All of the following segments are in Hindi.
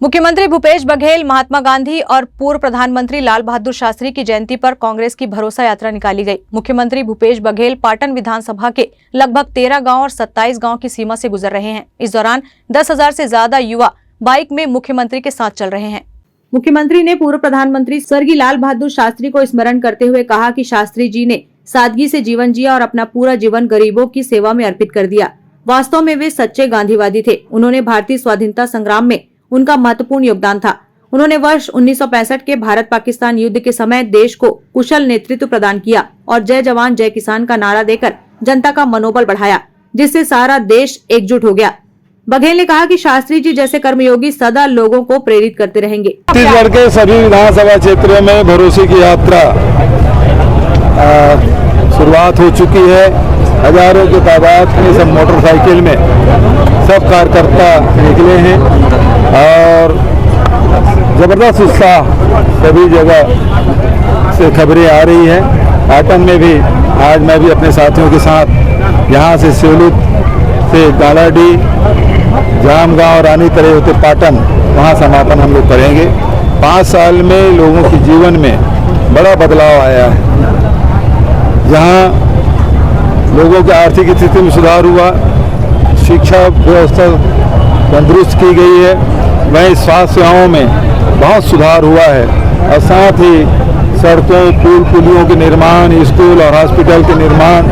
मुख्यमंत्री भूपेश बघेल, महात्मा गांधी और पूर्व प्रधानमंत्री लाल बहादुर शास्त्री की जयंती पर कांग्रेस की भरोसा यात्रा निकाली गई। मुख्यमंत्री भूपेश बघेल पाटन विधानसभा के लगभग 13 गांव और 27 गांव की सीमा से गुजर रहे हैं। इस दौरान 10,000 से ज्यादा युवा बाइक में मुख्यमंत्री के साथ चल रहे हैं। मुख्यमंत्री ने पूर्व प्रधानमंत्री स्वर्गीय लाल बहादुर शास्त्री को स्मरण करते हुए कहा कि शास्त्री जी ने सादगी से जीवन जिया और अपना पूरा जीवन गरीबों की सेवा में अर्पित कर दिया। वास्तव में वे सच्चे गांधीवादी थे। उन्होंने भारतीय स्वाधीनता संग्राम में उनका महत्वपूर्ण योगदान था। उन्होंने वर्ष 1965 के भारत पाकिस्तान युद्ध के समय देश को कुशल नेतृत्व प्रदान किया और जय जवान जय किसान का नारा देकर जनता का मनोबल बढ़ाया, जिससे सारा देश एकजुट हो गया। बघेल ने कहा कि शास्त्री जी जैसे कर्मयोगी सदा लोगों को प्रेरित करते रहेंगे। छत्तीसगढ़ के सभी विधानसभा क्षेत्रों में भरोसे की यात्रा शुरुआत हो चुकी है। हजारों की तादाद में सब मोटरसाइकिल में सब कार्यकर्ता निकले हैं और जबरदस्त उत्साह सभी जगह से खबरें आ रही है। पाटन में भी आज मैं भी अपने साथियों के साथ यहाँ से सेलूत से गालाडी, जामगांव, रानी तरे होते पाटन, वहाँ समापन हम लोग करेंगे। 5 साल में लोगों के जीवन में बड़ा बदलाव आया है। जहाँ लोगों की आर्थिक स्थिति में सुधार हुआ, शिक्षा व्यवस्था तंदुरुस्त की गई है, वहीं स्वास्थ्य सेवाओं में बहुत सुधार हुआ है और साथ ही सड़कों, पुल पुलियों के निर्माण, स्कूल और हॉस्पिटल के निर्माण,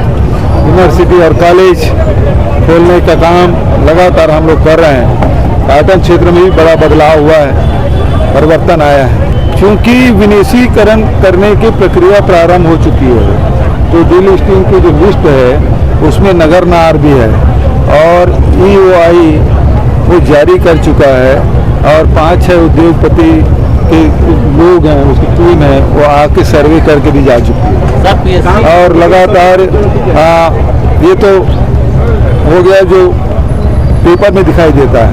यूनिवर्सिटी और कॉलेज खोलने का काम लगातार हम लोग कर रहे हैं। पाटन क्षेत्र में भी बड़ा बदलाव हुआ है, परिवर्तन आया है। क्योंकि विनिवेशीकरण करने की प्रक्रिया प्रारंभ हो चुकी है, तो डील लिस्टिंग की जो लिस्ट है उसमें नगर नार भी है और EOI वो जारी कर चुका है और 5-6 उद्योगपति के लोग हैं, उसकी टीम है, वो आके सर्वे करके भी जा चुकी है और लगातार ये तो हो गया जो पेपर में दिखाई देता है।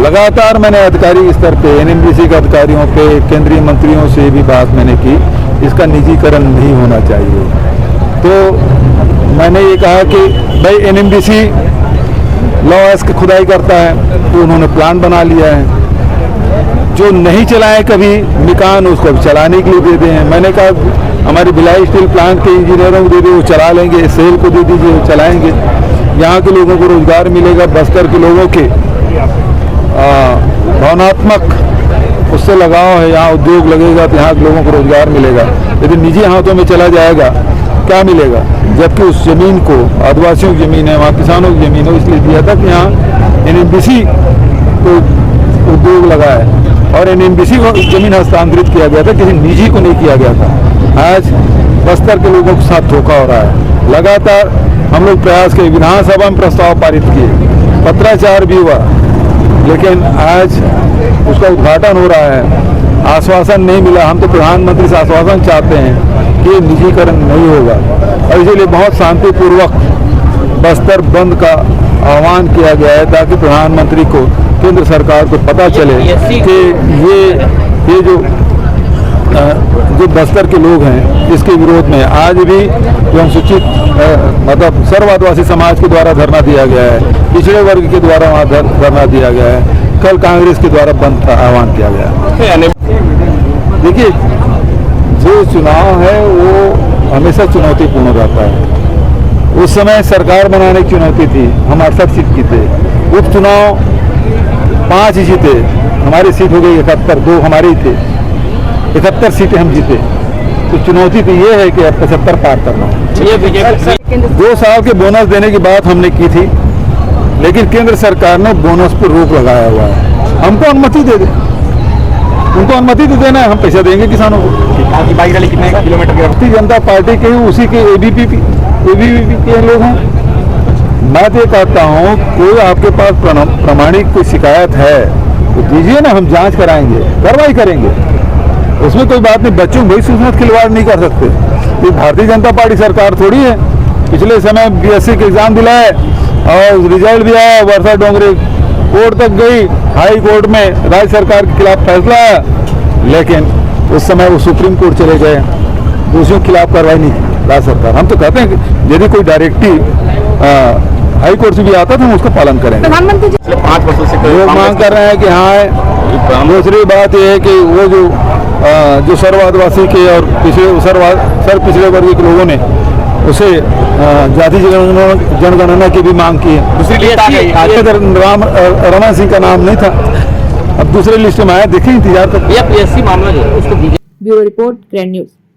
लगातार मैंने अधिकारी स्तर पे NMDC के अधिकारियों पे, केंद्रीय मंत्रियों से भी बात मैंने की, इसका निजीकरण नहीं होना चाहिए। तो मैंने ये कहा कि भाई NMDC लॉस की खुदाई करता है, तो उन्होंने प्लान बना लिया है। जो नहीं चलाए कभी मिकान, उसको चलाने के लिए दे दें। मैंने कहा हमारी भिलाई स्टील प्लांट के इंजीनियरों को दे दे, वो चला लेंगे। सेल को दे दीजिए, वो चलाएंगे। यहाँ के लोगों को रोजगार मिलेगा। बस्तर के लोगों के भावनात्मक उससे लगाव है, यहाँ उद्योग लगेगा तो यहाँ के लोगों को रोजगार मिलेगा। यदि निजी हाथों में चला जाएगा क्या मिलेगा? जबकि उस जमीन को आदिवासियों की जमीन है, वहाँ किसानों की जमीन है, इसलिए दिया था कि यहाँ NMDC को उद्योग लगा है और NMDC को जमीन हस्तांतरित किया गया था, किसी निजी को नहीं किया गया था। आज बस्तर के लोगों के साथ धोखा हो रहा है। लगातार हम लोग प्रयास किए, विधानसभा में प्रस्ताव पारित किए, पत्राचार भी हुआ, लेकिन आज उसका उद्घाटन हो रहा है। आश्वासन नहीं मिला। हम तो प्रधानमंत्री से आश्वासन चाहते हैं कि निजीकरण नहीं होगा और इसीलिए बहुत शांतिपूर्वक बस्तर बंद का आह्वान किया गया है, ताकि प्रधानमंत्री को, केंद्र सरकार को पता चले कि ये जो बस्तर के लोग हैं इसके विरोध में आज भी जो अनुसूचित मतलब सर्व आदिवासी समाज के द्वारा धरना दिया गया है, पिछड़े वर्ग के द्वारा वहाँ धरना दिया गया है, कल कांग्रेस के द्वारा बंद का आह्वान किया गया है। देखिए, जो चुनाव है वो हमेशा चुनौतीपूर्ण रहता है। उस समय सरकार बनाने की चुनौती थी, हम 68 सीट जीते। उपचुनाव 5 जीते, हमारी सीट हो गई 71, 2 हमारे ही थे, 71 सीटें हम जीते। तो चुनौती तो ये है कि अब 75 पार करना। 2 साल के बोनस देने की बात हमने की थी, लेकिन केंद्र सरकार ने बोनस पर रोक लगाया हुआ है। हमको अनुमति दे दे, उनको अनुमति तो देना है, हम पैसा देंगे किसानों को। आपकी बाइक रैली कितने किलोमीटर की? भारतीय जनता पार्टी के उसी के ABP के लोग हैं। मैं तो ये कहता हूँ, कोई आपके पास प्रमाणिक कोई शिकायत है तो दीजिए ना, हम जांच कराएंगे, कार्रवाई करेंगे, उसमें कोई बात नहीं। बच्चों को सूचना खिलवाड़ नहीं कर सकते। ये भारतीय जनता पार्टी सरकार थोड़ी है। पिछले समय BSc के एग्जाम दिलाए और रिजल्ट भी आया, वर्षा डोंगरे कोर्ट तक गई, हाई कोर्ट में राज्य सरकार के खिलाफ फैसला आया, लेकिन उस समय वो सुप्रीम कोर्ट चले गए, दोषियों के खिलाफ कार्रवाई नहीं की राज्य सरकार। हम तो कहते हैं कि यदि कोई डायरेक्टिव हाई कोर्ट से भी आता था, हम उसका पालन करेंगे। प्रधानमंत्री जी पिछले 5 वर्षों से लोग मांग कर रहे हैं कि हाँ, दूसरी बात यह है कि वो जो सर्व आदिवासी के और सर्व पिछड़े वर्ग के लोगों ने उसे जाति जनगणना की भी मांग की है। दूसरी लिस्ट आ गई आज। रमन सिंह का नाम नहीं था, अब दूसरे लिस्ट में आया, देखें, इंतजार करते। पीएससी मामला जो है उसको ब्यूरो रिपोर्ट ग्रैंड न्यूज।